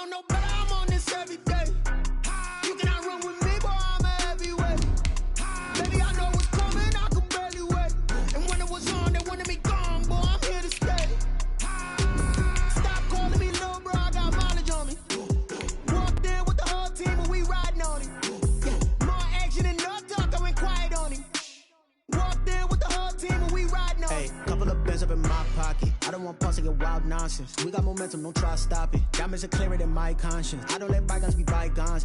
don't know better, I'm on this every day. You cannot run with me, boy, I'm a heavyweight. Baby, I know what's coming, I could barely wait. And when it was on, they wanted me gone, boy, I'm here to stay. Stop calling me little bro, I got mileage on me. Walked in with the whole team, and we riding on him. Yeah, more action and no talk, I went quiet on him. Walked in with the whole team, and we riding on him. Hey, couple of bands up in my pocket. I don't want pause to get wild nonsense. We got momentum, don't try to stop it. Diamonds are clearer than my conscience. I don't let bygones be bygones.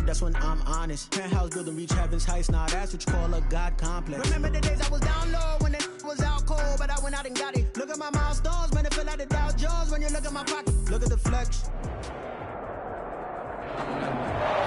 That's when I'm honest. Penthouse building, reach heaven's heights. Now that's what you call a God complex. Remember the days I was down low when it was out cold, but I went out and got it. Look at my milestones, man, it feel like the Dow Jones when you look at my pocket. Look at the flex.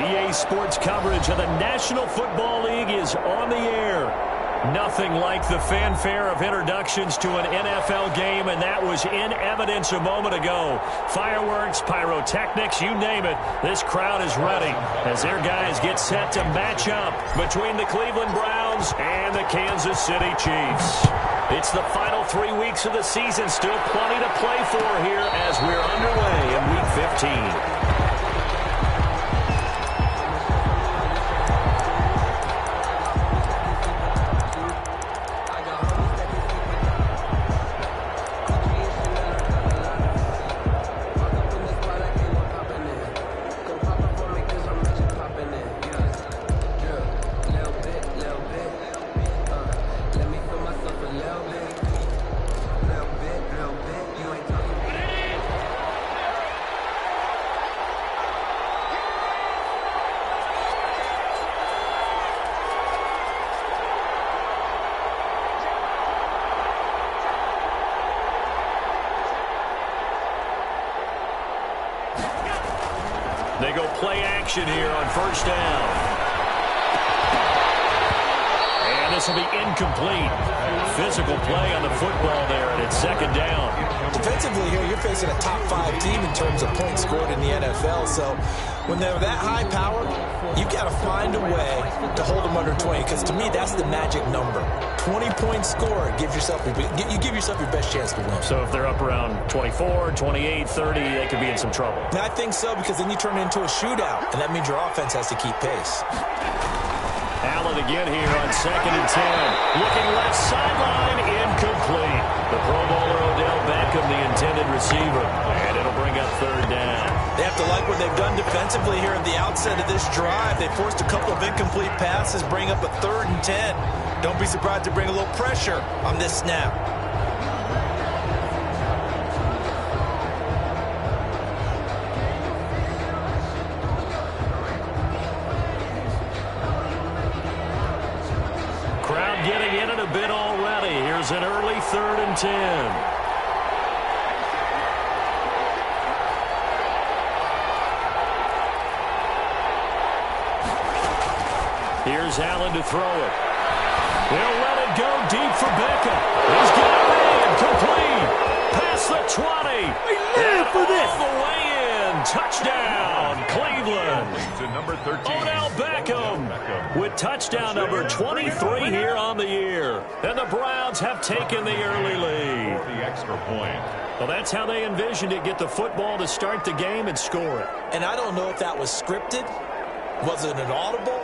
EA Sports coverage of the National Football League is on the air. Nothing like the fanfare of introductions to an NFL game, and that was in evidence a moment ago. Fireworks, pyrotechnics, you name it. This crowd is ready as their guys get set to match up between the Cleveland Browns and the Kansas City Chiefs. It's the final 3 weeks of the season. Still plenty to play for here as we're underway in Week 15. They go play action here on first down. And this will be incomplete. Physical play on the football there, and it's second down. Defensively here, you're facing a top 5 team in terms of points scored in the NFL. So when they're that high powered, you've got to find a way to hold them under 20, because to me, that's the magic number. 20-point score gives yourself you give yourself your best chance to win. So if they're up around 24, 28, 30, they could be in some trouble. And I think so, because then you turn it into a shootout, and that means your offense has to keep pace. Allen again here on 2nd and 10. Looking left sideline, incomplete. The Pro Bowler Odell Beckham, the intended receiver. And it'll bring up third down. They have to like what they've done defensively here at the outset of this drive. They forced a couple of incomplete passes, bring up a 3rd and 10. Don't be surprised to bring a little pressure on this snap. Crowd getting in it a bit already. Here's an early 3rd and 10. Here's Allen to throw it. They'll let it go deep for Beckham. He's got it in. Complete. Past the 20. They live for this. All the way in. Touchdown, Cleveland. To number 13. Odell Beckham with touchdown number 23 here on the year. And the Browns have taken the early lead. The extra point. Well, that's how they envisioned it. Get the football to start the game and score it. And I don't know if that was scripted. Was it an audible?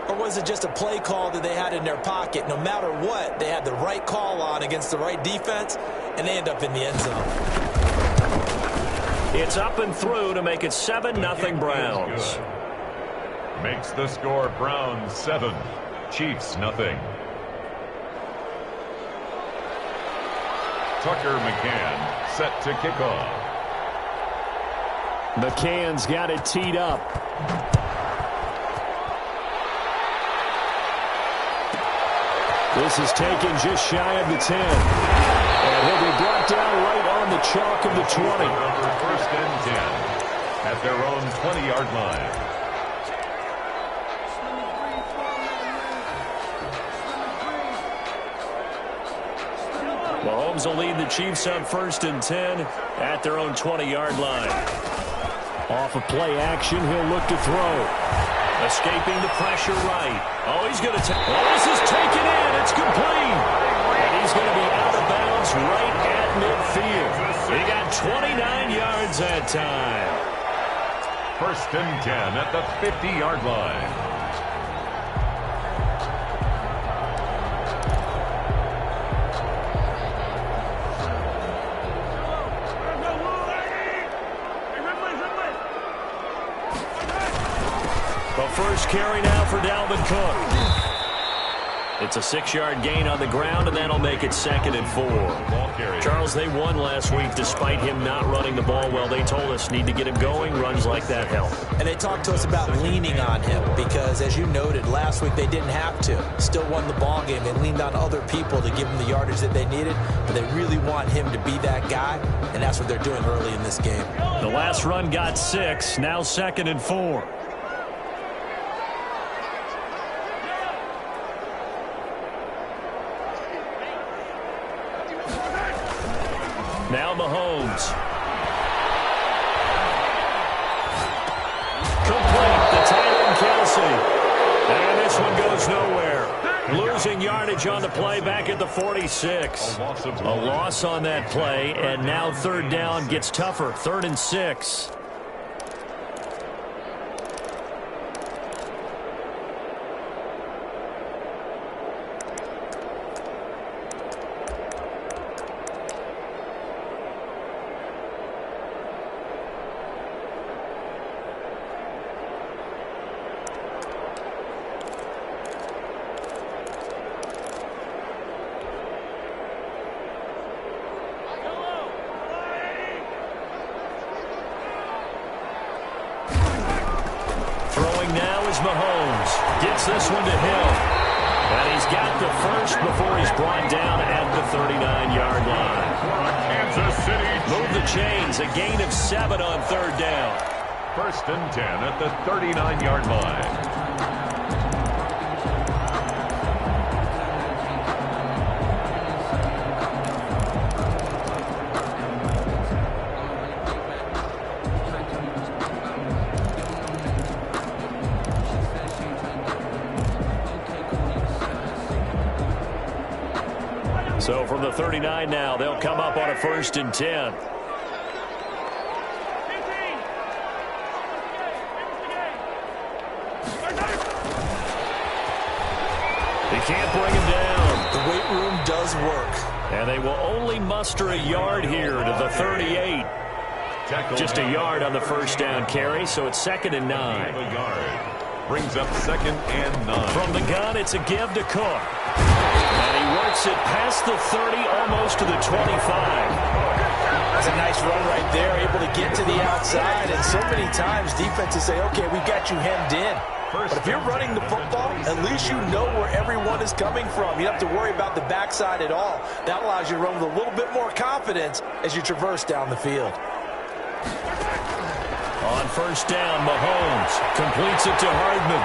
Or was it just a play call that they had in their pocket? No matter what, they had the right call on against the right defense, and they end up in the end zone. It's up and through to make it 7-0 Browns. Makes the score Browns 7, Chiefs 0. Tucker McCann set to kick off. McCann's got it teed up. This is taken just shy of the 10. And he'll be brought down right on the chalk of the 20. First and 10 at their own 20-yard line. Mahomes will lead the Chiefs up 1st and 10 at their own 20-yard line. Off of play action, he'll look to throw. Escaping the pressure right. Oh, he's going to take. Oh, this is taken in. It's complete. And he's going to be out of bounds right at midfield. He got 29 yards that time. First and 10 at the 50-yard line. The first carry now for Dalvin Cook. It's a 6-yard gain on the ground, and that'll make it 2nd and 4. Charles, they won last week despite him not running the ball well. They told us need to get him going. Runs like that help. And they talked to us about leaning on him because, as you noted, last week they didn't have to. Still won the ball game. They leaned on other people to give them the yardage that they needed, but they really want him to be that guy, and that's what they're doing early in this game. The last run got 6. Now 2nd and 4. Now Mahomes. Complete. The tight end, Kelsey. And this one goes nowhere. Losing yardage on the play back at the 46. A loss on that play, and now 3rd down gets tougher. 3rd and 6. Mahomes gets this one to Hill. And he's got the first before he's brought down at the 39-yard line. Kansas City. Move the chains. A gain of 7 on 3rd down. First and 10 at the 39-yard line. So from the 39 now, they'll come up on a 1st and 10. They can't bring him down. The weight room does work. And they will only muster a yard here to the 38. Just a yard on the 1st down carry, so it's 2nd and 9. A yard. Brings up 2nd and 9. From the gun, it's a give to Cook. And he works it past the 30, almost to the 25. That's a nice run right there, able to get to the outside. And so many times defenses say, okay, we've got you hemmed in. But if you're running the football, at least you know where everyone is coming from. You don't have to worry about the backside at all. That allows you to run with a little bit more confidence as you traverse down the field. On 1st down, Mahomes completes it to Hardman.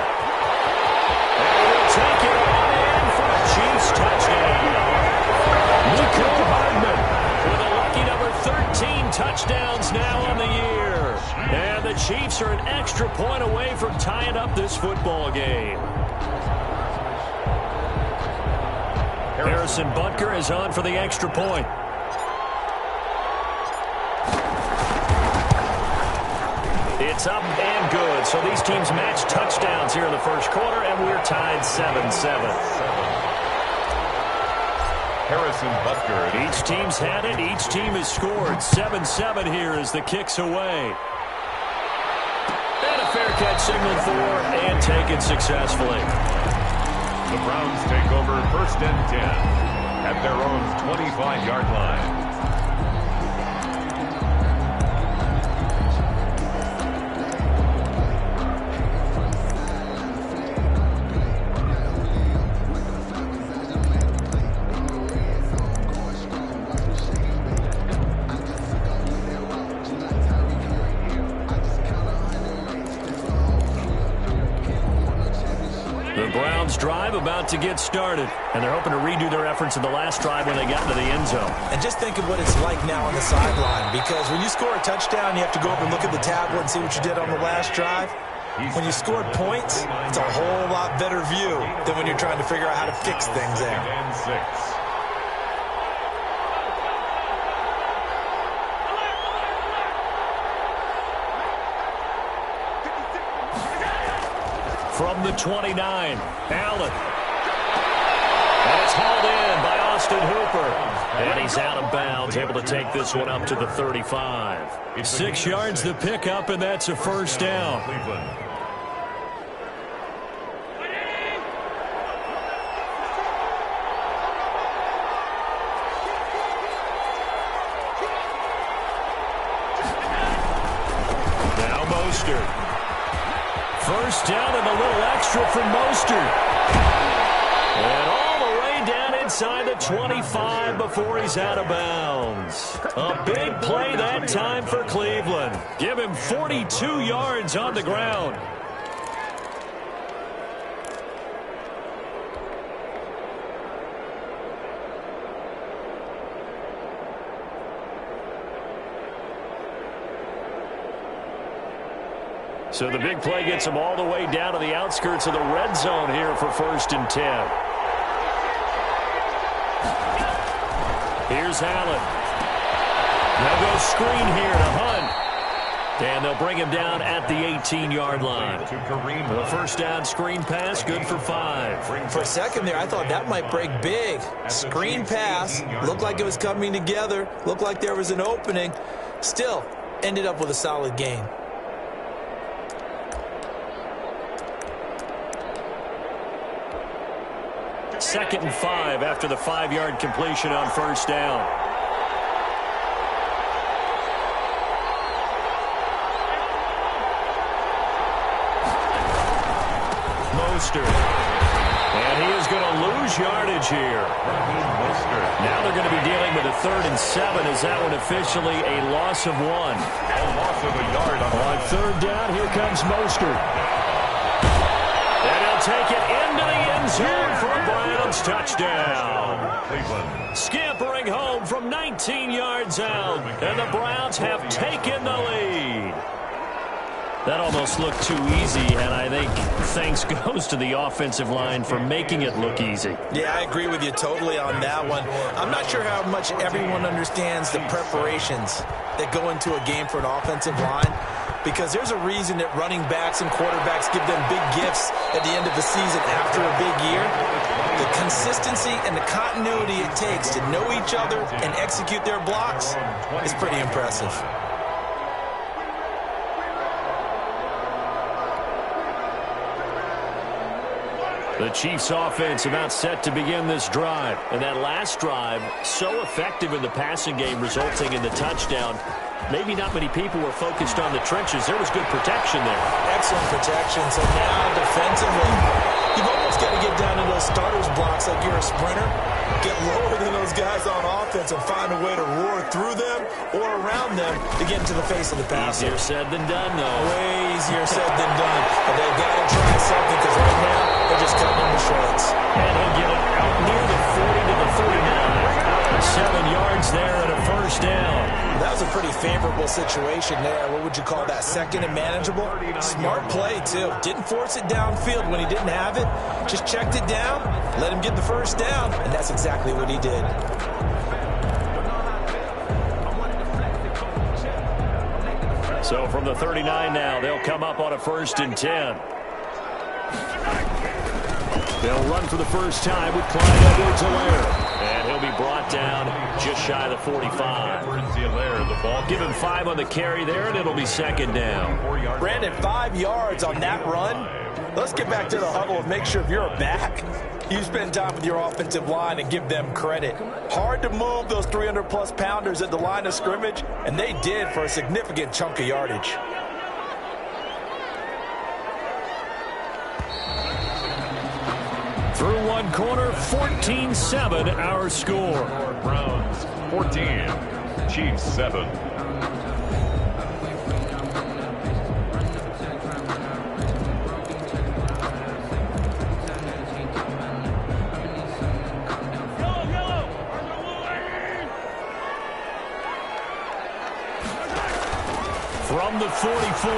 And he'll take it on in for a Chiefs touchdown. Nico Hardman with a lucky number 13 touchdowns now on the year. And the Chiefs are an extra point away from tying up this football game. Harrison Butker is on for the extra point. It's up and good. So these teams match touchdowns here in the 1st quarter, and we're tied 7-7. Harrison Butker. Each team's had it. Each team has scored. 7-7 here as the kick's away. And a fair catch signaled for and taken successfully. The Browns take over 1st and 10 at their own 25-yard line. Drive about to get started, and they're hoping to redo their efforts in the last drive when they got into the end zone. And just think of what it's like now on the sideline, because when you score a touchdown, you have to go over and look at the tablet and see what you did on the last drive. When you scored points, it's a whole lot better view than when you're trying to figure out how to fix things there. And 6. From the 29, Allen. And it's hauled in by Austin Hooper. And he's out of bounds, able to take this one up to the 35. 6 yards the pickup, and that's a first down. Now Mostert. First down and a little extra from Mostert. And all the way down inside the 25 before he's out of bounds. A big play that time for Cleveland. Give him 42 yards on the ground. So the big play gets him all the way down to the outskirts of the red zone here for 1st and 10. Here's Allen. They'll go screen here to Hunt. And they'll bring him down at the 18-yard line. The first down screen pass, good for 5. For a second there, I thought that might break big. Screen pass, looked like it was coming together, looked like there was an opening. Still, ended up with a solid gain. Second and 5 after the 5-yard completion on first down. Mostert. And he is going to lose yardage here. Now they're going to be dealing with a 3rd and 7. Is that one officially a loss of 1? A loss of a yard on 3rd down, here comes Mostert. And he'll take it into the end zone for a Browns touchdown. Cleveland. Scampering home from 19 yards out, and the Browns have taken the lead. That almost looked too easy, and I think thanks goes to the offensive line for making it look easy. Yeah, I agree with you totally on that one. I'm not sure how much everyone understands the preparations that go into a game for an offensive line, because there's a reason that running backs and quarterbacks give them big gifts at the end of the season after a big year. The consistency and the continuity it takes to know each other and execute their blocks is pretty impressive. The Chiefs offense about set to begin this drive. And that last drive, so effective in the passing game, resulting in the touchdown. Maybe not many people were focused on the trenches. There was good protection there. Excellent protection. So now defensively, you've almost got to get down to those starters blocks like you're a sprinter. Get lower than those guys on offense and find a way to roar through them or around them to get into the face of the passer. Easier said than done, though. Way easier said than done. But they've got to try something, because right now they're just cutting them to shreds. And he'll get it out near the 40 to the 39. 7 yards there and a first down. That was a pretty favorable situation there. What would you call that? Second and manageable? Smart play, too. Didn't force it downfield when he didn't have it. Just checked it down, let him get the first down, and that's exactly what he did. So from the 39 now, they'll come up on a 1st and 10. They'll run for the first time with Clyde Edwards-Helaire. And he'll be brought down just shy of the 45. Give him 5 on the carry there, and it'll be second down. Brandon, 5 yards on that run. Let's get back to the huddle and make sure if you're a back, you spend time with your offensive line and give them credit. Hard to move those 300-plus pounders at the line of scrimmage, and they did for a significant chunk of yardage. Through one quarter, 14-7 our score. Browns 14, Chiefs 7. From the 44,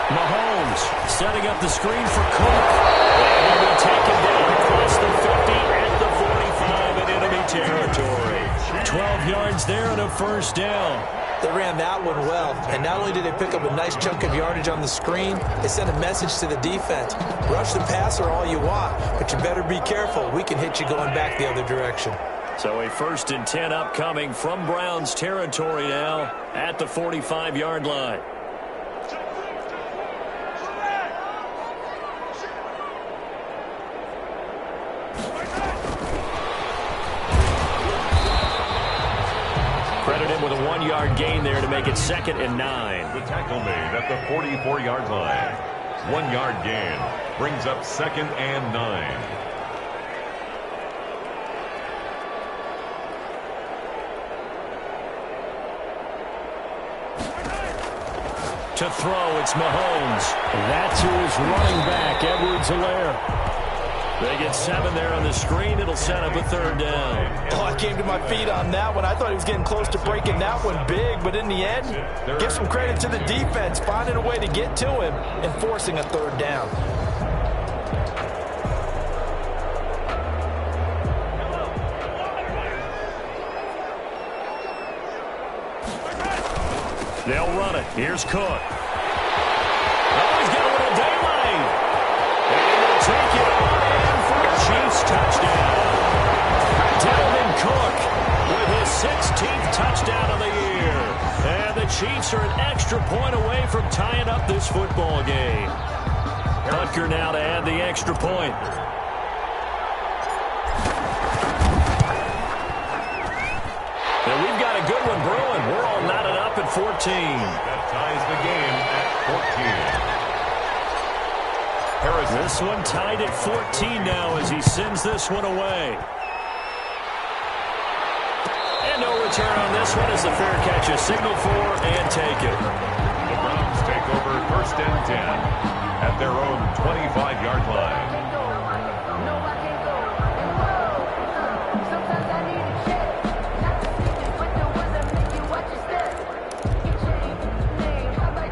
Mahomes setting up the screen for Cook. And he will take him down across the 50 at the 45 in enemy territory. 12 yards there and a first down. They ran that one well, and not only did they pick up a nice chunk of yardage on the screen, they sent a message to the defense. Rush the passer all you want, but you better be careful. We can hit you going back the other direction. So a 1st and 10 upcoming from Browns territory now at the 45-yard line. Credit him with a 1-yard gain there to make it 2nd and 9. The tackle made at the 44-yard line. 1-yard gain brings up 2nd and 9. To throw, it's Mahomes. That's who is running back, Edwards-Helaire. They get 7 there on the screen. It'll set up a 3rd down. Oh, I came to my feet on that one. I thought he was getting close to breaking that one big, but in the end, give some credit to the defense, finding a way to get to him and forcing a 3rd down. They'll run it. Here's Cook. Oh, he's got a little daylight. And they'll take it on in for a Chiefs touchdown. Dalvin Cook with his 16th touchdown of the year. And the Chiefs are an extra point away from tying up this football game. Butker now to add the extra point. And we've got a good one brewing. We're all knotted up at 14. That ties the game at 14. Harrison. This one tied at 14 now as he sends this one away. And no return on this one as the fair catch is signaled for and taken. The Browns take over 1st and 10 at their own 25-yard line.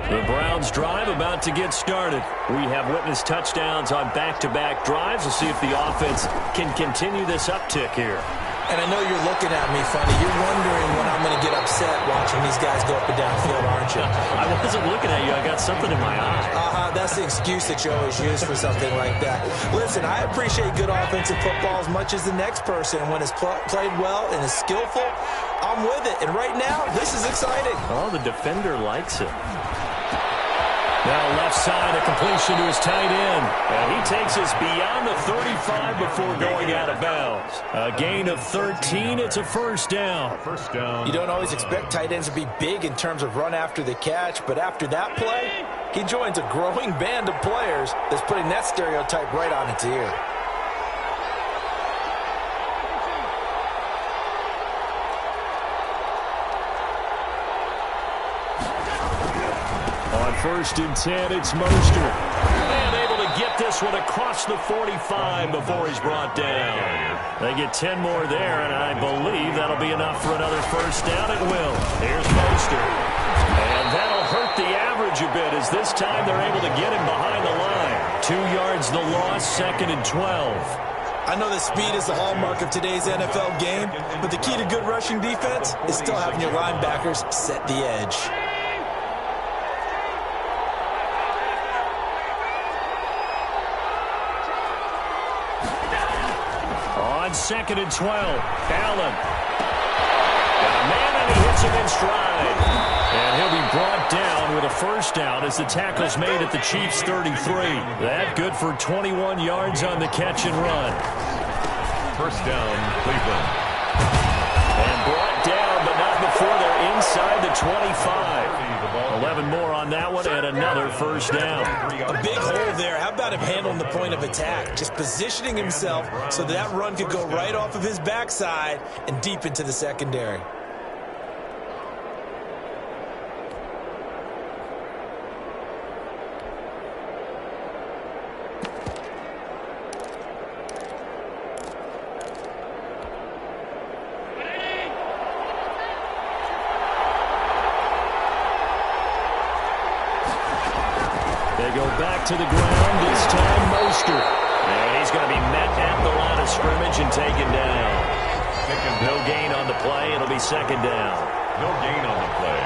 The Browns drive about to get started. We have witnessed touchdowns on back-to-back drives. We'll see if the offense can continue this uptick here. And I know you're looking at me funny. You're wondering when I'm going to get upset watching these guys go up and down the field, aren't you? I wasn't looking at you. I got something in my eye. That's the excuse that you always use for something like that. Listen, I appreciate good offensive football as much as the next person. When it's played well and is skillful, I'm with it. And right now, this is exciting. Oh, the defender likes it. Now left side, a completion to his tight end. And he takes us beyond the 35 before going out of bounds. A gain of 13. It's a 1st down. First down. You don't always expect tight ends to be big in terms of run after the catch, but after that play, he joins a growing band of players that's putting that stereotype right on its ear. On 1st and 10, it's Mostert. And able to get this one across the 45 before he's brought down. They get 10 more there, and I believe that'll be enough for another 1st down. It will. Here's Mostert. And that'll hurt the average a bit as this time they're able to get him behind the line. 2 yards the loss, 2nd and 12. I know that speed is the hallmark of today's NFL game, but the key to good rushing defense is still having your linebackers set the edge. On 2nd and 12, Allen. Got a man and he hits him in stride. And he'll be brought down with a 1st down as the tackle's made at the Chiefs' 33. That good for 21 yards on the catch and run. 1st down, Cleveland. And brought down, but not before they're inside the 25. 11 more on that one and another 1st down. A big hole there. How about him handling the point of attack? Just positioning himself so that run could go right off of his backside and deep into the secondary. They go back to the ground, this time Mostert. And he's going to be met at the line of scrimmage and taken down. No gain on the play. It'll be 2nd down. No gain on the play.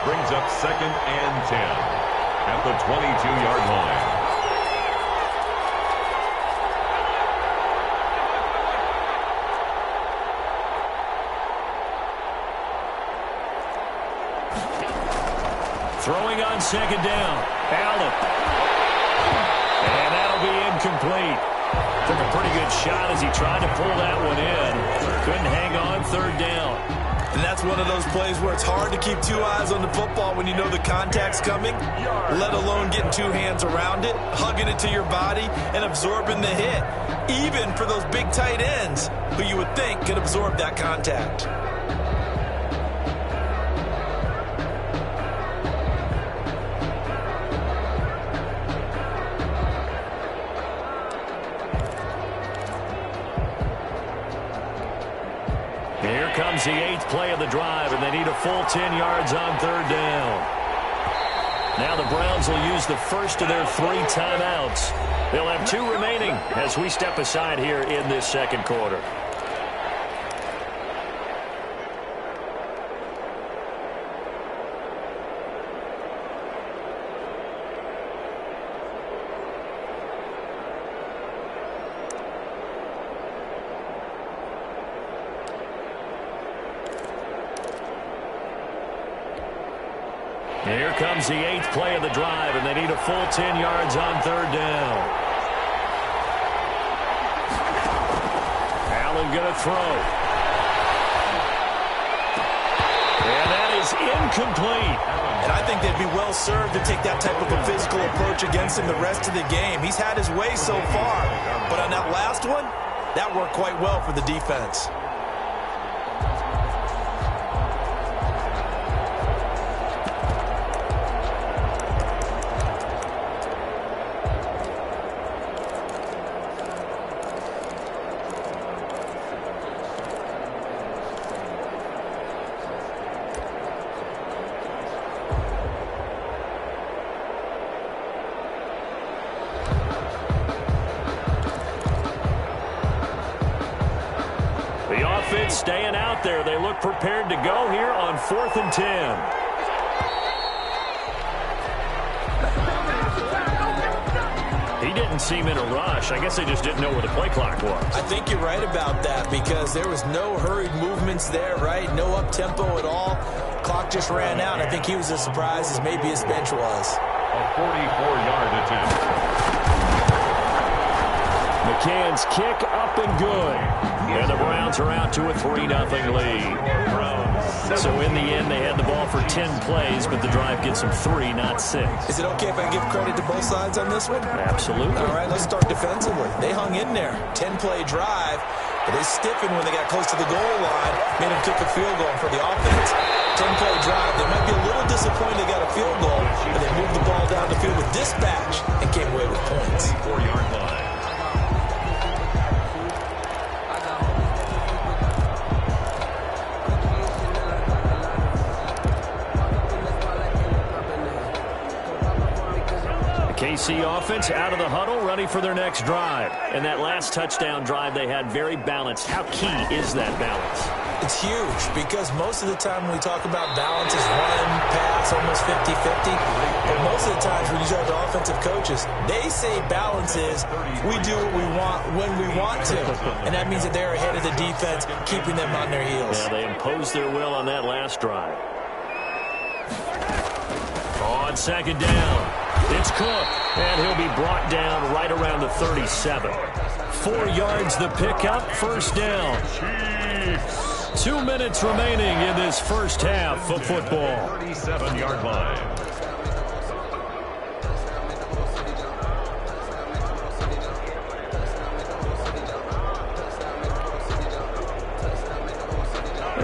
Brings up 2nd and 10 at the 22-yard line. Throwing on 2nd down. Allen. And that'll be incomplete. Took a pretty good shot as he tried to pull that one in. Couldn't hang on 3rd down. And that's one of those plays where it's hard to keep 2 eyes on the football when you know the contact's coming, let alone getting 2 hands around it, hugging it to your body, and absorbing the hit, even for those big tight ends who you would think could absorb that contact. Here comes the 8th play of the drive, and they need a full 10 yards on 3rd down. Now the Browns will use the first of their 3 timeouts. They'll have 2 remaining as we step aside here in this 2nd quarter. Here comes the 8th play of the drive, and they need a full 10 yards on 3rd down. Allen going to throw. And that is incomplete. And I think they'd be well served to take that type of a physical approach against him the rest of the game. He's had his way so far, but on that last one, that worked quite well for the defense. Staying out there. They look prepared to go here on 4th and 10. He didn't seem in a rush. I guess they just didn't know where the play clock was. I think you're right about that because there was no hurried movements there, right? No up-tempo at all. Clock just ran out. I think he was as surprised as maybe his bench was. A 44-yard attempt. McCann's kick up and good. And the Browns are out to a 3-0 lead. So in the end, they had the ball for 10 plays, but the drive gets them 3, not 6. Is it okay if I give credit to both sides on this one? Absolutely. All right, let's start defensively. They hung in there. 10-play drive, but they stiffened when they got close to the goal line, made them kick a field goal for the offense. 10-play drive. They might be a little disappointed they got a field goal, but they moved the ball down the field with dispatch and came away with points. 4-yard line. KC offense out of the huddle, ready for their next drive. And that last touchdown drive they had very balanced. How key is that balance? It's huge because most of the time when we talk about balance is run, pass, almost 50-50. But most of the times when you talk to offensive coaches, they say balance is we do what we want when we want to. And that means that they're ahead of the defense, keeping them on their heels. Yeah, they imposed their will on that last drive. On 2nd down, it's Cook, and he'll be brought down right around the 37. 4 yards the pickup, 1st down. 2 minutes remaining in this first half of football. 37-yard line.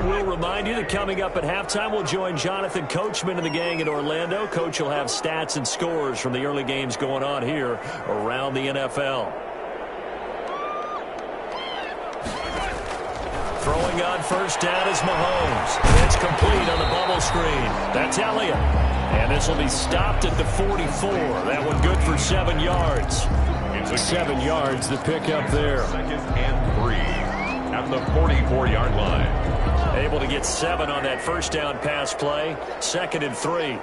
We'll remind you that coming up at halftime, we'll join Jonathan Coachman and the gang in Orlando. Coach will have stats and scores from the early games going on here around the NFL. Throwing on 1st down is Mahomes. It's complete on the bubble screen. That's Elliott. And this will be stopped at the 44. That one good for 7 yards. 7 yards the pickup there. 2nd and 3 at the 44-yard line. Able to get 7 on that first down pass play. 2nd and 3.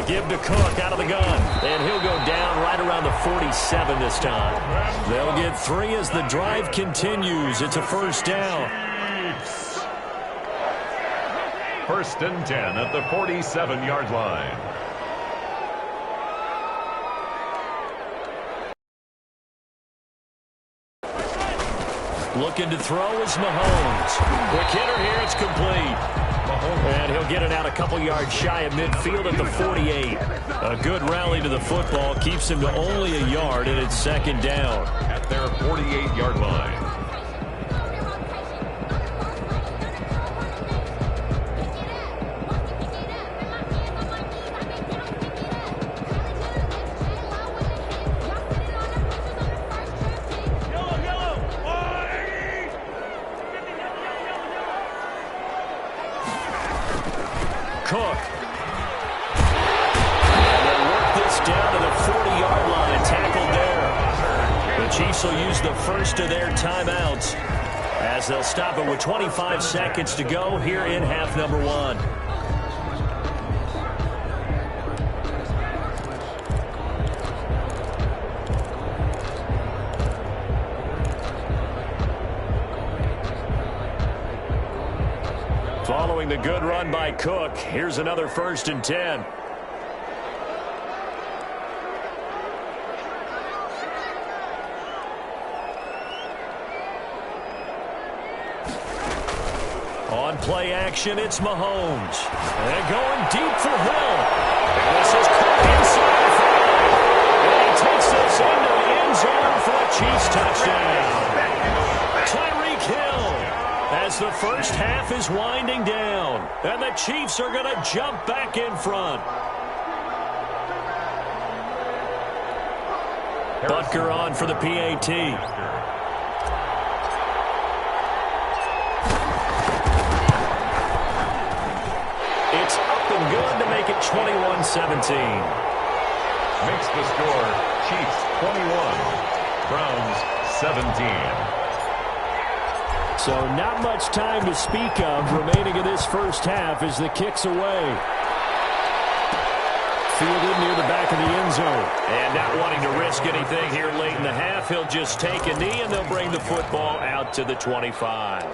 Give to Cook out of the gun, and he'll go down right around the 47 this time. They'll get 3 as the drive continues. It's a first down. 1st and 10 at the 47-yard line. Looking to throw is Mahomes. Quick hitter here, it's complete. And he'll get it out a couple yards shy of midfield at the 48. A good rally to the football keeps him to only a yard, and it's 2nd down. At their 48-yard line. Cook. And they'll work this down to the 40-yard line. Tackled there. The Chiefs will use the first of their timeouts as they'll stop it with 25 seconds to go here in half number 1. Following the good run by Cook, here's another 1st and 10. On play action, it's Mahomes. And going deep for Hill. And this is Cook inside the 5. And he takes this into the end zone for a Chiefs touchdown. Tyreek Hill. As the first half is winding down. And the Chiefs are going to jump back in front. Butker on for the PAT. It's up and good to make it 21-17. Makes the score Chiefs 21, Browns 17. So not much time to speak of remaining in this first half as the kick's away. Fielded near the back of the end zone. And not wanting to risk anything here late in the half, he'll just take a knee and they'll bring the football out to the 25.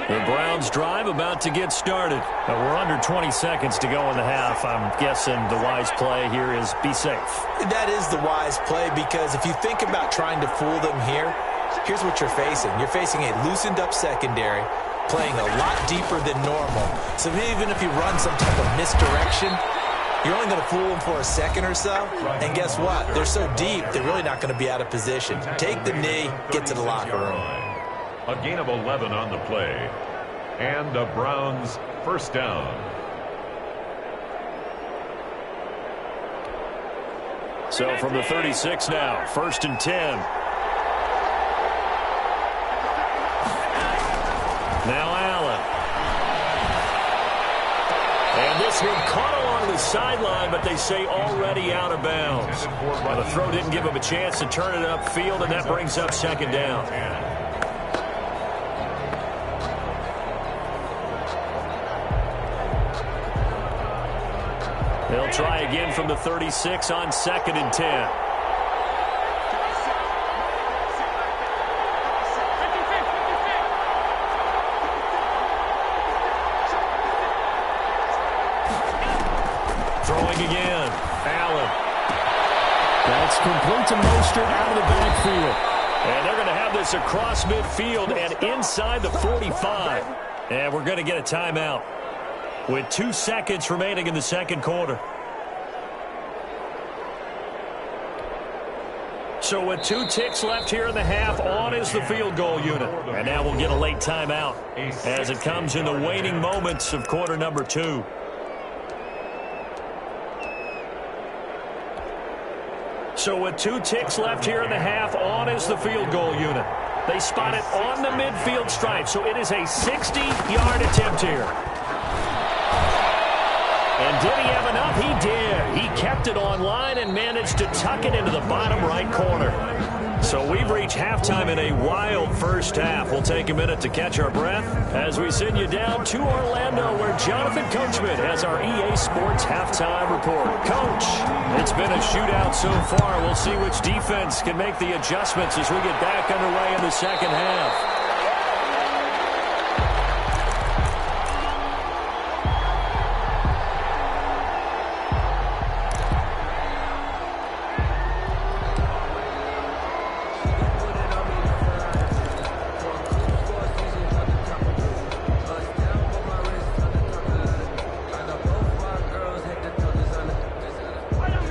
The Browns drive about to get started. We're under 20 seconds to go in the half. I'm guessing the wise play here is be safe. That is the wise play because if you think about trying to fool them here, here's what you're facing. You're facing a loosened up secondary, playing a lot deeper than normal. So even if you run some type of misdirection, you're only going to fool them for a second or so. And guess what? They're so deep, they're really not going to be out of position. Take the knee, get to the locker room. A gain of 11 on the play. And the Browns first down. So from the 36 now, 1st and 10. Now Allen. And this one caught along the sideline, but they say already out of bounds. Well, the throw didn't give him a chance to turn it upfield, and that brings up 2nd down. They'll try again from the 36 on 2nd and 10. Throwing again. Allen. That's complete to Mostert out of the backfield. And they're going to have this across midfield and inside the 45. And we're going to get a timeout with 2 seconds remaining in the second quarter. So with 2 ticks left here in the half, on is the field goal unit. And now we'll get a late timeout as it comes in the waning moments of quarter number 2. So So with 2 ticks left here in the half, on is the field goal unit. They spot it on the midfield stripe, so it is a 60-yard attempt here. And did he have enough? He did. He kept it on line and managed to tuck it into the bottom right corner. So we've reached halftime in a wild first half. We'll take a minute to catch our breath as we send you down to Orlando, where Jonathan Coachman has our EA Sports halftime report. Coach, it's been a shootout so far. We'll see which defense can make the adjustments as we get back underway in the second half.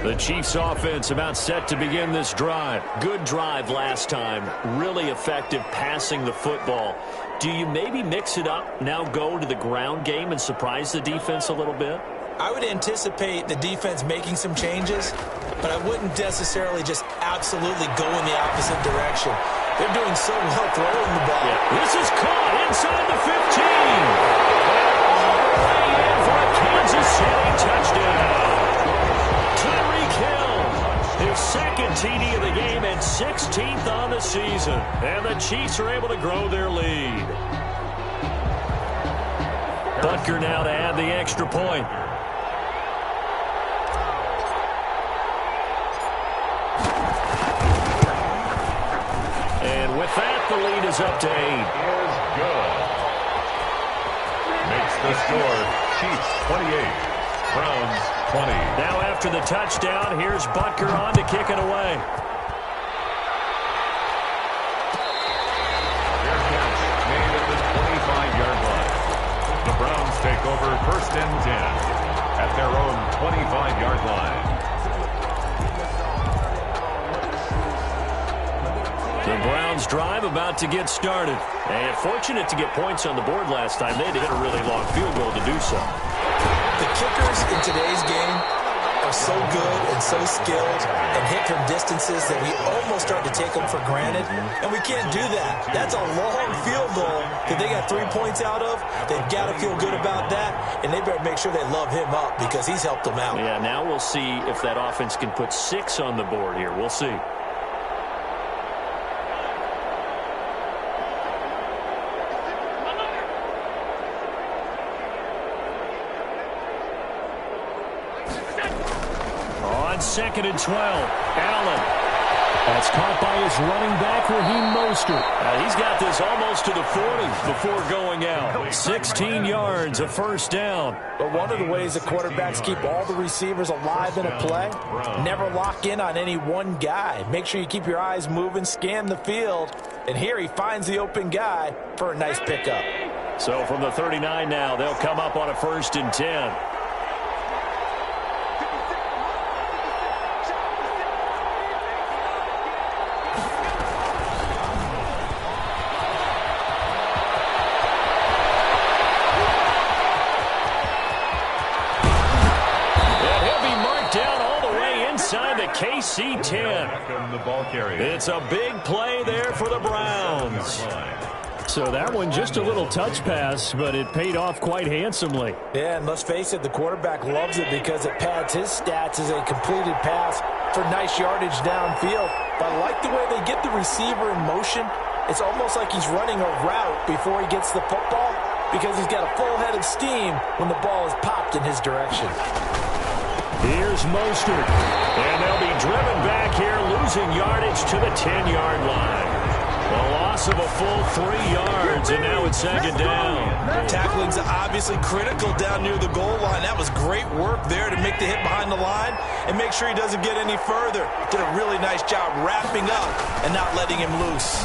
The Chiefs offense about set to begin this drive. Good drive last time. Really effective passing the football. Do you maybe mix it up, now go to the ground game and surprise the defense a little bit? I would anticipate the defense making some changes, but I wouldn't necessarily just absolutely go in the opposite direction. They're doing so well throwing the ball. Yeah. This is caught inside the 15. And for a Kansas City touchdown. His second TD of the game and 16th on the season. And the Chiefs are able to grow their lead. Butker now to add the extra point. And with that, the lead is up to 8. Is good. Makes the score Chiefs 28. Browns 20. Now after the touchdown, here's Butker on to kick it away. Fair catch made at the 25-yard line. The Browns take over 1st and 10 at their own 25-yard line. The Browns drive about to get started. And fortunate to get points on the board last time. They had to hit a really long field goal to do so. The kickers in today's game are so good and so skilled and hit from distances that we almost start to take them for granted, and we can't do that. That's a long field goal that they got 3 points out of. They've got to feel good about that, and they better make sure they love him up because he's helped them out. Yeah, now we'll see if that offense can put 6 on the board here. We'll see. On 2nd and 12, Allen. That's caught by his running back, Raheem Mostert. He's got this almost to the 40 before going out. 16 yards, a first down. But one of the ways the quarterbacks keep all the receivers alive in a play, never lock in on any one guy. Make sure you keep your eyes moving, scan the field, and here he finds the open guy for a nice pickup. So from the 39 now, they'll come up on a 1st and 10. KC 10. It's a big play there for the Browns. So that one just a little touch pass, but it paid off quite handsomely. Yeah, and let's face it, the quarterback loves it because it pads his stats as a completed pass for nice yardage downfield. But I like the way they get the receiver in motion. It's almost like he's running a route before he gets the football because he's got a full head of steam when the ball is popped in his direction. Here's Mostert, and they'll be driven back here, losing yardage to the 10-yard line. A loss of a full 3 yards, and now it's 2nd down. Tackling's obviously critical down near the goal line. That was great work there to make the hit behind the line and make sure he doesn't get any further. Did a really nice job wrapping up and not letting him loose.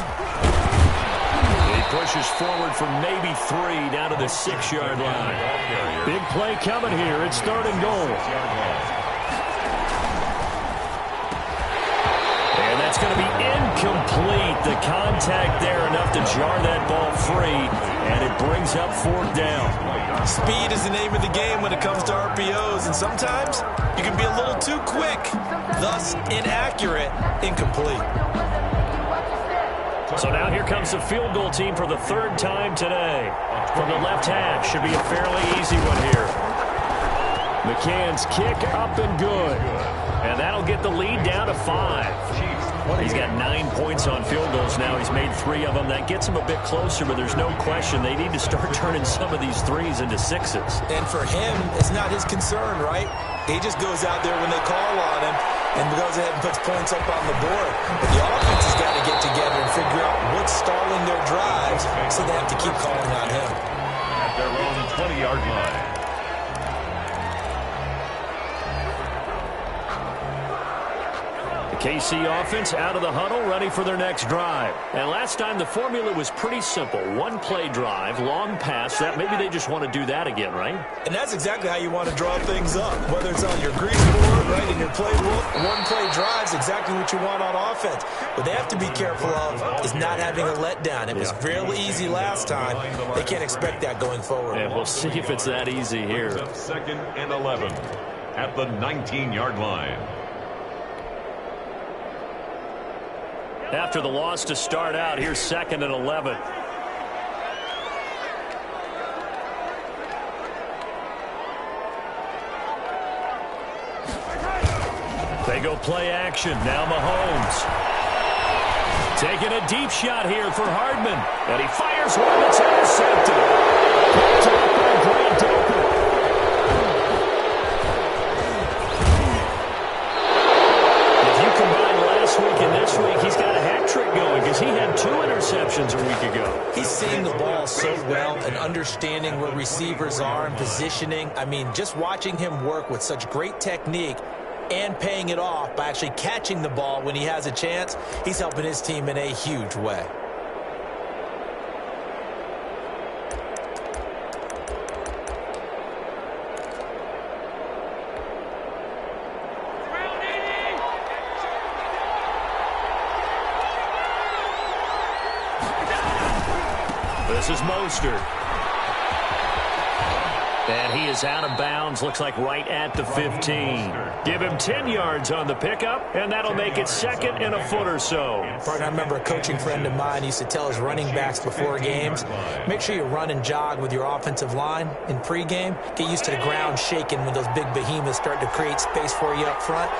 He pushes forward for maybe 3 down to the 6-yard line. Big play coming here. It's 3rd and goal. And that's going to be incomplete. The contact there enough to jar that ball free, and it brings up fourth down. Speed is the name of the game when it comes to RPOs, and sometimes you can be a little too quick, thus inaccurate, incomplete. So now here comes the field goal team for the third time today. From the left hash, should be a fairly easy one here. McCann's kick up and good. And that'll get the lead down to 5. He's got 9 points on field goals now. He's made 3 of them. That gets him a bit closer, but there's no question they need to start turning some of these 3s into 6s. And for him, it's not his concern, right? He just goes out there when they call on him and goes ahead and puts points up on the board. But the offense has got to get together and figure out what's stalling their drives, so they have to keep calling on him. At their own 20-yard line. KC offense out of the huddle, ready for their next drive. And last time the formula was pretty simple. One-play drive, long pass. That maybe they just want to do that again, right? And that's exactly how you want to draw things up. Whether it's on your grease board, right, in your playbook, one-play drive's exactly what you want on offense. What they have to be careful of is not having a letdown. It was real easy last time. They can't expect that going forward. And we'll see if it's that easy here. 2nd and 11 at the 19-yard line. After the loss to start out, here's 2nd and 11. They go play action. Now Mahomes. Taking a deep shot here for Hardman. And he fires one that's intercepted. Picked up by Grant Delpit. If you combine last week and this week, he's got a hat trick going because he had 2 interceptions a week ago. He's seeing the ball so well and understanding where receivers are and positioning. I mean, just watching him work with such great technique and paying it off by actually catching the ball when he has a chance, he's helping his team in a huge way. This is Mostert. And he is out of bounds, looks like right at the 15. Give him 10 yards on the pickup, and that'll make it 2nd and a foot or so. I remember a coaching friend of mine used to tell his running backs before games, make sure you run and jog with your offensive line in pregame. Get used to the ground shaking when those big behemoths start to create space for you up front.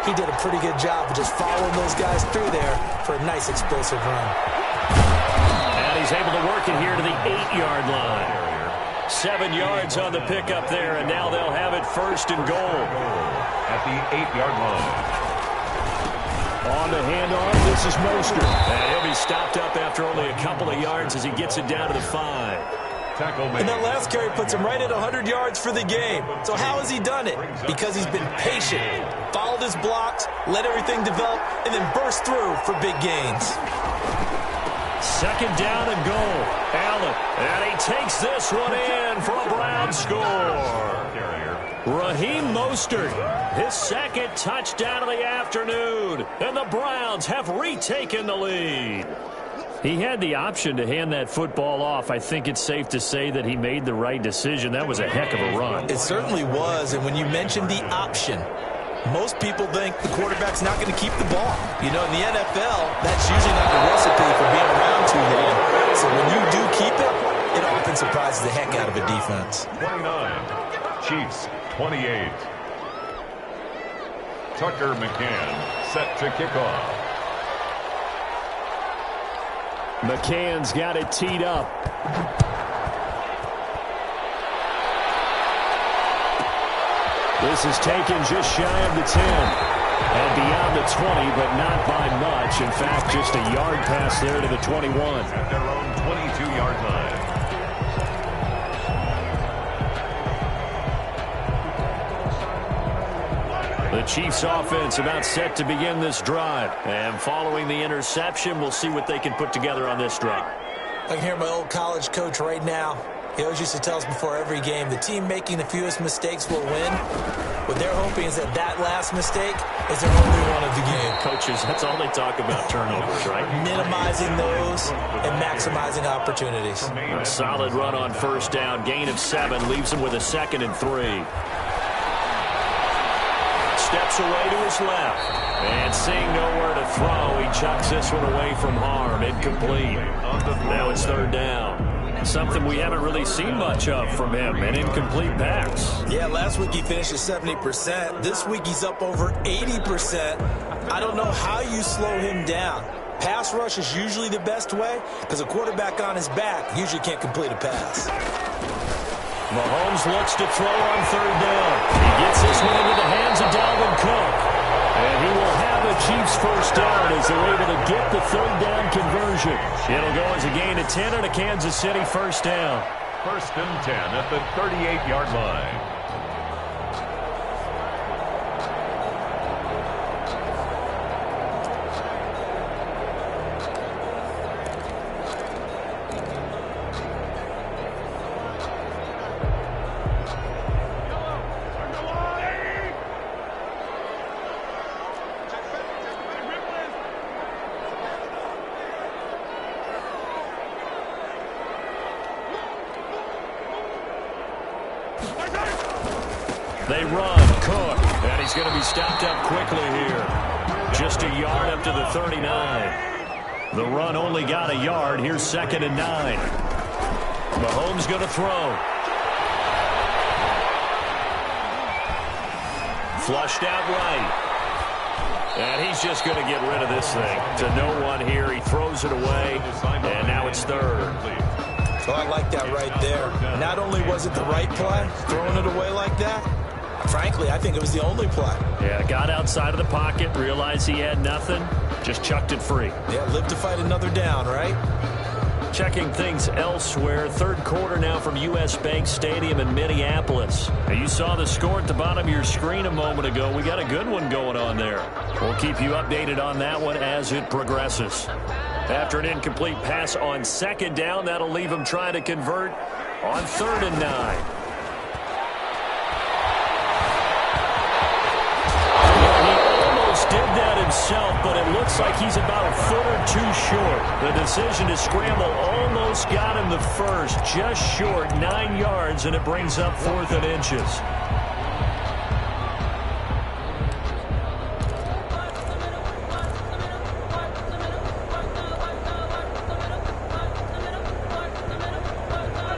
He did a pretty good job of just following those guys through there for a nice explosive run. And he's able to work it here to the 8-yard line. 7 yards on the pickup there, and now they'll have it 1st and goal. At the 8-yard line. On the handoff, this is Mostert. And he'll be stopped up after only a couple of yards as he gets it down to the 5. Tackle made. And that last carry puts him right at 100 yards for the game. So how has he done it? Because he's been patient, followed his blocks, let everything develop, and then burst through for big gains. 2nd down and goal. Allen, and he takes this one in for a Brown score. Raheem Mostert, his 2nd touchdown of the afternoon, and the Browns have retaken the lead. He had the option to hand that football off. I think it's safe to say that he made the right decision. That was a heck of a run. It certainly was, and when you mentioned the option, most people think the quarterback's not going to keep the ball. You know, in the NFL, that's usually not the recipe for being around too long. So when you do keep it, it often surprises the heck out of a defense. 29, Chiefs 28. Tucker McCann set to kick off. McCann's got it teed up. This is taken just shy of the 10. And beyond the 20, but not by much. In fact, just a yard pass there to the 21. At their own 22-yard line. The Chiefs offense about set to begin this drive. And following the interception, we'll see what they can put together on this drive. I can hear my old college coach right now. He always used to tell us before every game, the team making the fewest mistakes will win. What they're hoping is that last mistake is their only one of the game. Coaches, that's all they talk about, turnovers, right? Minimizing those and maximizing opportunities. A solid run on first down. Gain of 7 leaves him with a 2nd and 3. Steps away to his left. And seeing nowhere to throw, he chucks this one away from harm. Incomplete. Now it's 3rd down. Something we haven't really seen much of from him, an incomplete pass. Yeah, last week he finished at 70%. This week he's up over 80%. I don't know how you slow him down. Pass rush is usually the best way because a quarterback on his back usually can't complete a pass. Mahomes looks to throw on 3rd down. He gets this one into the hands of Dalvin Cook. And he will have a Chiefs first down as they're able to get the 3rd down conversion. It'll go as a gain of 10 and a Kansas City first down. 1st and 10 at the 38-yard line. They run. Cook. And he's going to be stopped up quickly here. Just a yard up to the 39. The run only got a yard. Here's 2nd and 9. Mahomes going to throw. Flushed out right. And he's just going to get rid of this thing. To no one here. He throws it away. And now it's 3rd. So I like that right there. Not only was it the right play, throwing it away like that, frankly, I think it was the only play. Yeah, got outside of the pocket, realized he had nothing, just chucked it free. Yeah, live to fight another down, right? Checking things elsewhere. 3rd quarter now from U.S. Bank Stadium in Minneapolis. Now, you saw the score at the bottom of your screen a moment ago. We got a good one going on there. We'll keep you updated on that one as it progresses. After an incomplete pass on 2nd down, that'll leave him trying to convert on 3rd and 9. Did that himself, but it looks like he's about a foot or 2 short. The decision to scramble almost got him the first, just short, 9 yards, and it brings up 4th and inches.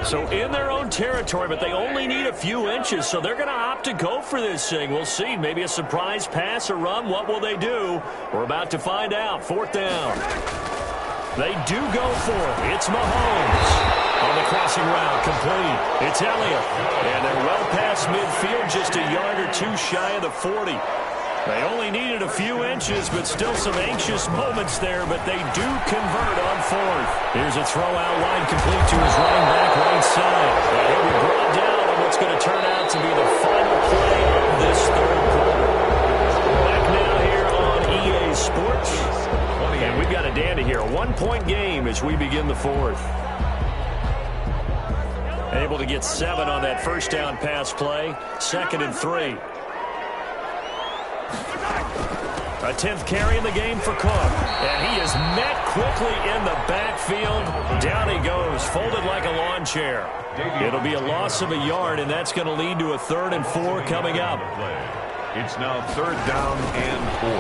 So in their own territory, but they only need a few inches, so they're going to opt to go for this thing. We'll see. Maybe a surprise pass or run. What will they do? We're about to find out. 4th down. They do go for it. It's Mahomes. On the crossing route, complete. It's Elliott. And they're well past midfield, just a yard or 2 shy of the 40. They only needed a few inches, but still some anxious moments there, but they do convert on 4th. Here's a throw out wide, complete to his running back right side. And he'll be brought down on what's going to turn out to be the final play of this 3rd quarter. Back now here on EA Sports. And we've got a dandy here. A 1-point game as we begin the 4th. Able to get 7 on that first down pass play. 2nd and 3. A 10th carry in the game for Cook. And he is met quickly in the backfield. Down he goes, folded like a lawn chair. It'll be a loss of a yard, and that's going to lead to a 3rd and 4 coming up. It's now 3rd down and 4.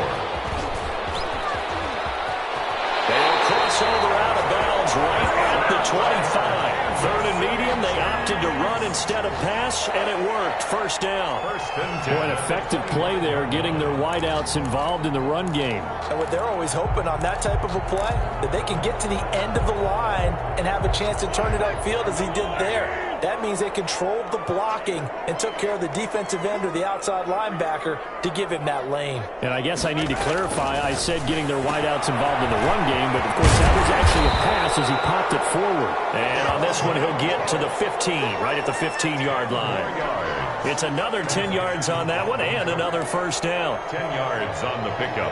They'll cross over out of bounds right at the 25. 3rd and medium, they opted to run instead of pass, and it worked. First down. 1st and 10. Boy, an effective play there, getting their wideouts involved in the run game. And what they're always hoping on that type of a play, that they can get to the end of the line and have a chance to turn it upfield as he did there. That means they controlled the blocking and took care of the defensive end or the outside linebacker to give him that lane. And I guess I need to clarify, I said getting their wideouts involved in the run game, but of course that was actually a pass as he popped it forward. And on this one, he'll get to the 15, right at the 15-yard line. It's another 10 yards on that one and another first down. 10 yards on the pickup.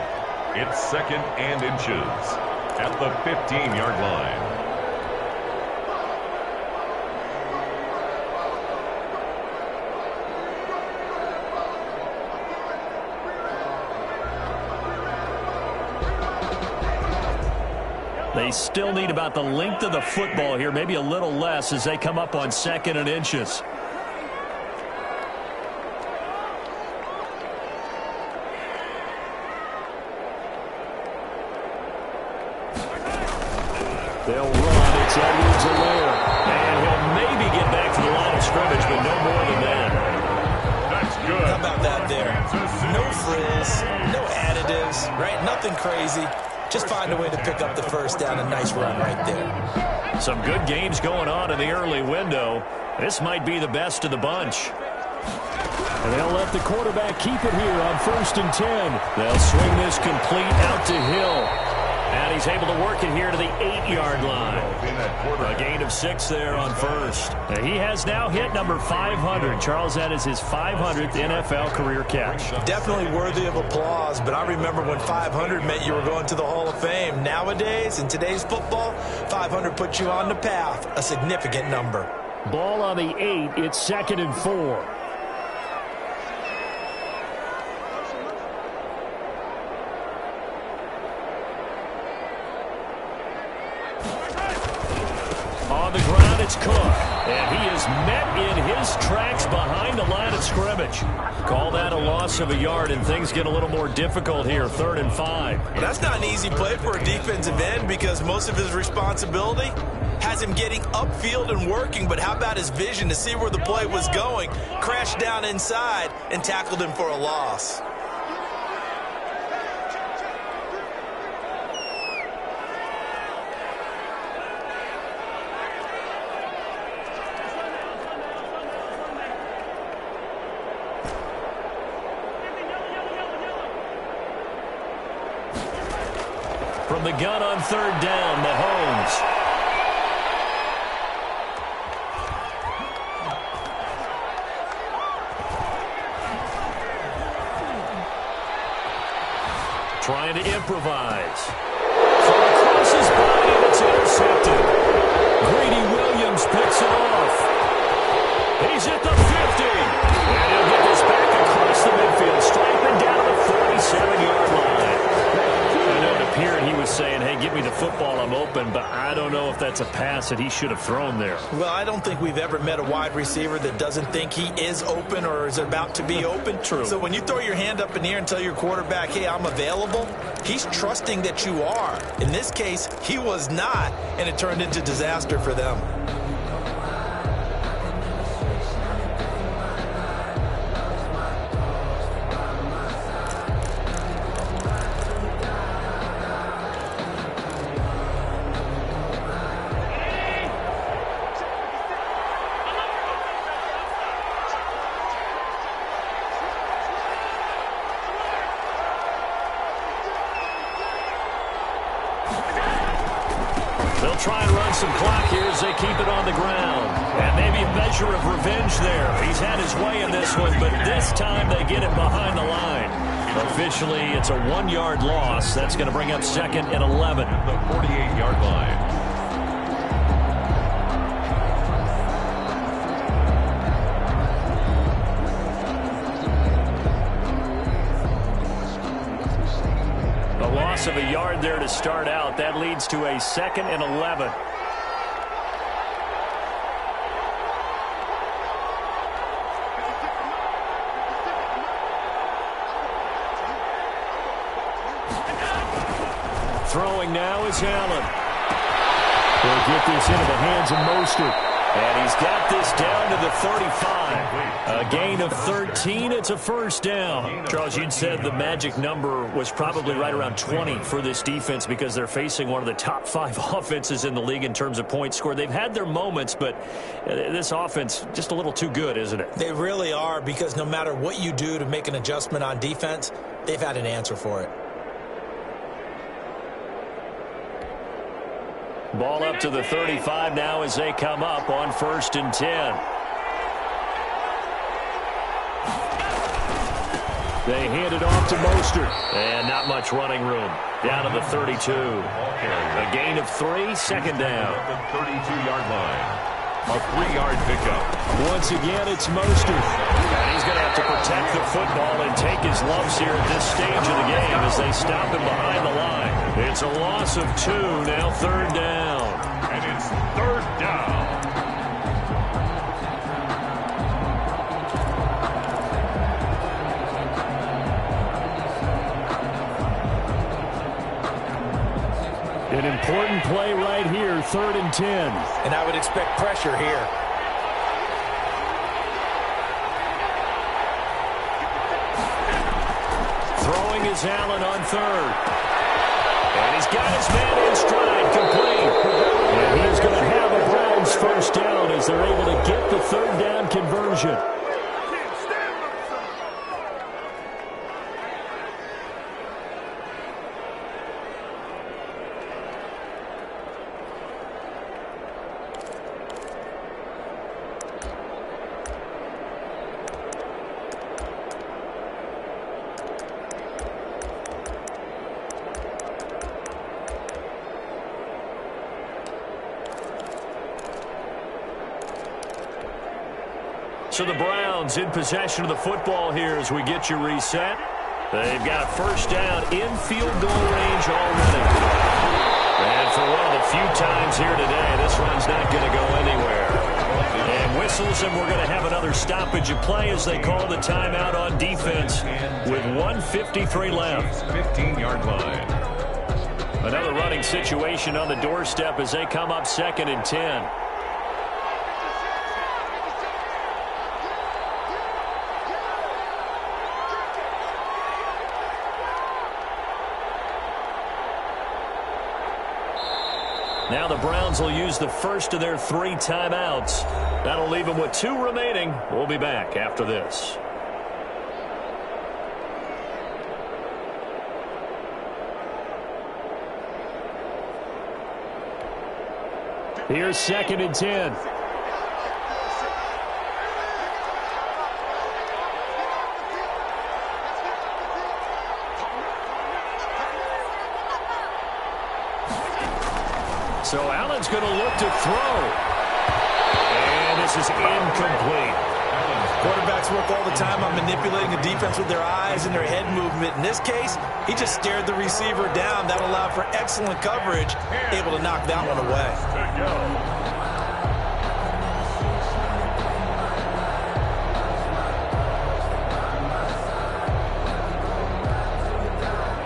It's 2nd and inches at the 15-yard line. They still need about the length of the football here, maybe a little less as they come up on 2nd and inches. They'll run. It's Edwards-Helaire. And he'll maybe get back to the line of scrimmage, but no more than that. That's good. How about that there? No frills, no additives, right? Nothing crazy. Just find a way to pick up the first down. A nice run right there. Some good games going on in the early window. This might be the best of the bunch. And they'll let the quarterback keep it here on 1st and 10. They'll swing this complete out to Hill. And he's able to work it here to the 8-yard line. A gain of 6 there on 1st. And he has now hit number 500. Charles, that is his 500th NFL career catch. Definitely worthy of applause, but I remember when 500 meant you were going to the Hall of Fame. Nowadays, in today's football, 500 puts you on the path, a significant number. Ball on the 8. It's 2nd and 4. On the ground, it's Cook. And he is met in his tracks behind the line of scrimmage. Call that a loss of a yard, and things get a little more difficult here, 3rd and 5. That's not an easy play for a defensive end because most of his responsibility has him getting upfield and working, but how about his vision to see where the play was going, crashed down inside, and tackled him for a loss. From the gun on 3rd down, Mahomes. Trying to improvise. Throw across his body, and it's intercepted. Greedy Williams picks it off. He's at the 50. And he'll get this back across the midfield, striping down to the 47-yard line. I know it appeared he was saying, hey, give me the football, I'm open, but I don't know if that's a pass that he should have thrown there. Well, I don't think we've ever met a wide receiver that doesn't think he is open or is about to be open. True. So when you throw your hand up in the air and tell your quarterback, hey, I'm available, he's trusting that you are. In this case, he was not, and it turned into disaster for them. They'll try and run some clock here as they keep it on the ground. And maybe a measure of revenge there. He's had his way in this one, but this time they get him behind the line. Officially, it's a 1-yard loss. That's going to bring up 2nd and 11. The 48-yard line. Loss of a yard there to start out. That leads to a 2nd and 11. Throwing now is Allen. They'll get this into the hands of Mostert. And he's got this down to the 35. A gain of 13. It's a 1st down. Charles, you'd said the magic number was probably right around 20 for this defense because they're facing one of the top 5 offenses in the league in terms of points scored. They've had their moments, but this offense just a little too good, isn't it? They really are, because no matter what you do to make an adjustment on defense, they've had an answer for it. Ball up to the 35 now as they come up on 1st and 10. They hand it off to Mostert. And not much running room. Down to the 32. A gain of 3, 2nd down. The 32-yard line. A 3-yard pickup. Once again, it's Mostert. And he's going to have have to protect the football and take his lumps here at this stage of the game as they stop him behind the line. It's a loss of 2, now 3rd down. And it's 3rd down. An important play right here, 3rd and 10. And I would expect pressure here. Throwing is Allen on 3rd. And he's got his man in stride, complete. And he is going to have a Browns 1st down as they're able to get the 3rd down conversion. So the Browns in possession of the football here as we get you reset. They've got a 1st down in field goal range already. And for one of the few times here today, this one's not going to go anywhere. And whistles, and we're going to have another stoppage of play as they call the timeout on defense with 1:53 left. 15-yard line. Another running situation on the doorstep as they come up 2nd and 10. Now the Browns will use the first of their 3 timeouts. That'll leave them with 2 remaining. We'll be back after this. Here's 2nd and 10. So Allen's going to look to throw. And this is incomplete. Quarterbacks work all the time on manipulating the defense with their eyes and their head movement. In this case, he just stared the receiver down. That allowed for excellent coverage, able to knock that one away. Good go.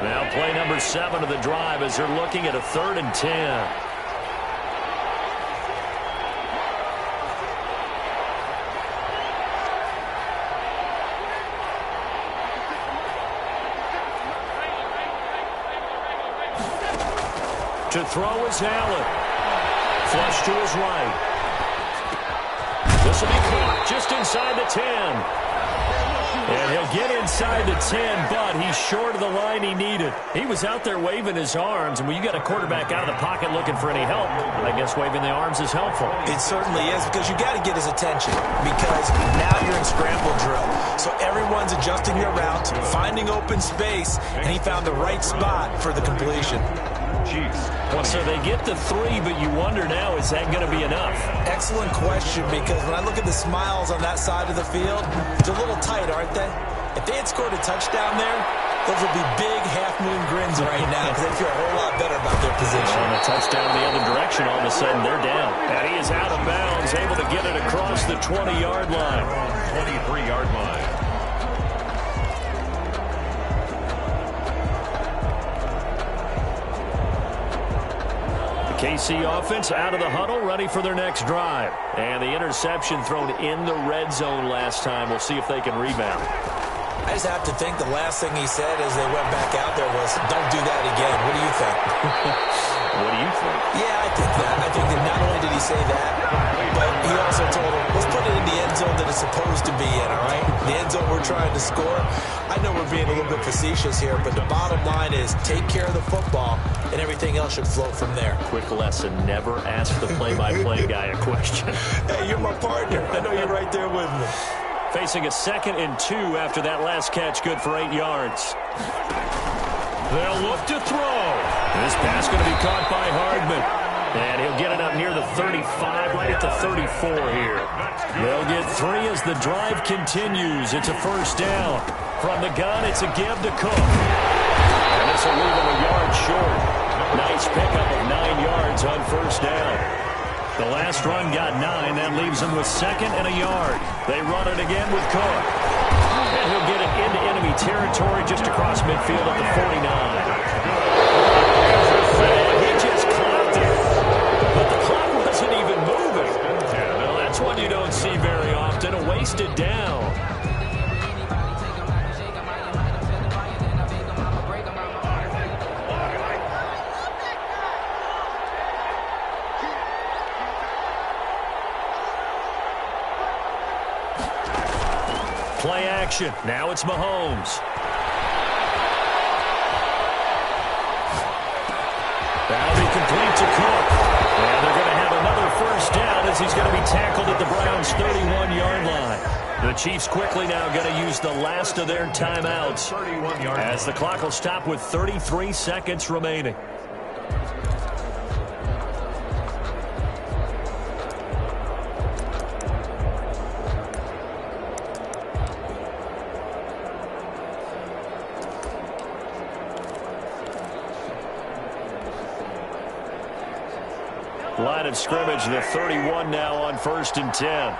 Now play number 7 of the drive as they're looking at a 3rd and 10. To throw is Allen. Flush to his right. This will be caught just inside the 10. And he'll get inside the 10, but he's short of the line he needed. He was out there waving his arms, and when you got a quarterback out of the pocket looking for any help, I guess waving the arms is helpful. It certainly is, because you got to get his attention, because now you're in scramble drill. So everyone's adjusting their route, finding open space, and he found the right spot for the completion. Chiefs. So they get the 3, but you wonder now, is that going to be enough? Excellent question, because when I look at the smiles on that side of the field, they're a little tight, aren't they? If they had scored a touchdown there, those would be big half-moon grins right now, because they feel a whole lot better about their position. On a touchdown the other direction, all of a sudden they're down. And he is out of bounds, able to get it across the 20-yard line. 23-yard line. KC offense out of the huddle, ready for their next drive. And the interception thrown in the red zone last time. We'll see if they can rebound. I just have to think the last thing he said as they went back out there was, don't do that again. What do you think? What do you think? Yeah, I think that. I think that not only did he say that, but he also told him, let's put it in the end zone that it's supposed to be in, all right? The end zone we're trying to score. I know we're being a little bit facetious here, but the bottom line is take care of the football, and everything else should flow from there. Quick lesson, never ask the play-by-play guy a question. Hey, you're my partner. I know you're right there with me. Facing a 2nd and 2 after that last catch, good for 8 yards. They'll look to throw. This pass going to be caught by Hardman. And he'll get it up near the 35, right at the 34 here. They'll get 3 as the drive continues. It's a first down. From the gun, it's a give to Cook. And this will leave him a yard short. Nice pickup of 9 yards on first down. The last run got 9. That leaves him with 2nd and a yard. They run it again with Cook. And he'll get it into enemy territory just across midfield at the 49. He just clocked it. But the clock wasn't even moving. Well, that's one you don't see very often. A wasted down. Play action. Now it's Mahomes. That'll be complete to Cook. And they're going to have another first down as he's going to be tackled at the Browns' 31-yard line. The Chiefs quickly now going to use the last of their timeouts as the clock will stop with 33 seconds remaining. Line of scrimmage, the 31 now on 1st and 10.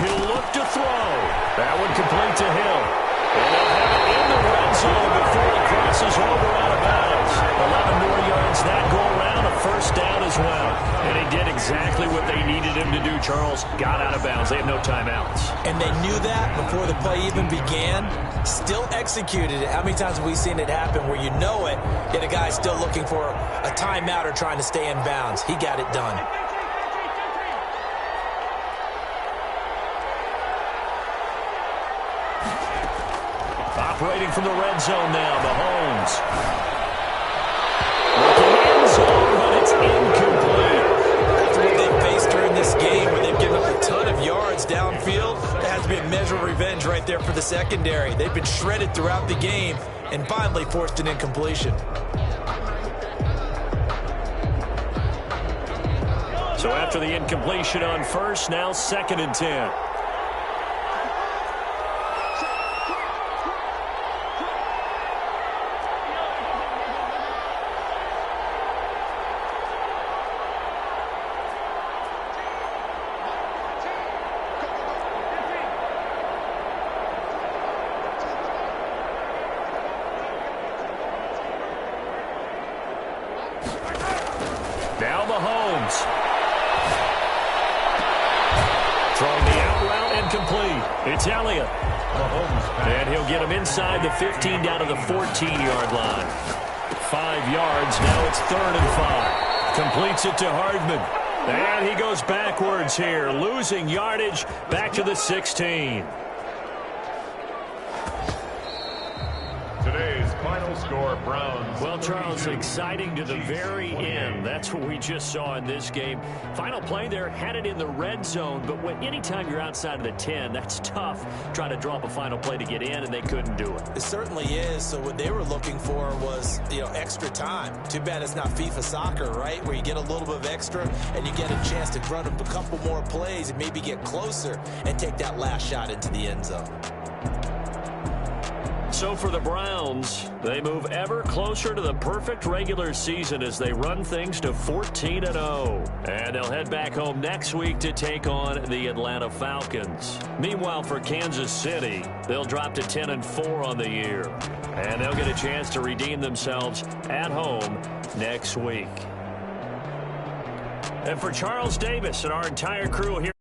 He'll look to throw. That one complete to him. And they'll have it in the red zone before it crosses over out of bounds. 11 more yards that go around, a first down as well. And he did exactly what they needed him to do, Charles. Got out of bounds. They have no timeouts. And they knew that before the play even began. Still executed it. How many times have we seen it happen where you know it, yet a guy's still looking for a timeout or trying to stay in bounds? He got it done. Operating from the red zone now, Mahomes. Looking end zone, but it's incomplete. After what they faced during this game where they've given up a ton of yards downfield, there has to be a measure of revenge right there for the secondary. They've been shredded throughout the game and finally forced an incompletion. So after the incompletion on first, now 2nd and 10. Now Mahomes. Throwing the out route and complete. It's Elliott. And he'll get him inside the 15 down to the 14-yard line. 5 yards. Now it's 3rd and 5. Completes it to Hardman. And he goes backwards here, losing yardage back to the 16. Today's final score, Browns. Well, Charles, exciting to the very end. That's what we just saw in this game. Final play there, had it in the red zone, but anytime you're outside of the 10, that's tough. Trying to draw up a final play to get in, and they couldn't do it. It certainly is. So what they were looking for was, extra time. Too bad it's not FIFA soccer, right? Where you get a little bit of extra and you get a chance to run up a couple more plays and maybe get closer and take that last shot into the end zone. So for the Browns, they move ever closer to the perfect regular season as they run things to 14-0. And they'll head back home next week to take on the Atlanta Falcons. Meanwhile, for Kansas City, they'll drop to 10-4 on the year. And they'll get a chance to redeem themselves at home next week. And for Charles Davis and our entire crew here,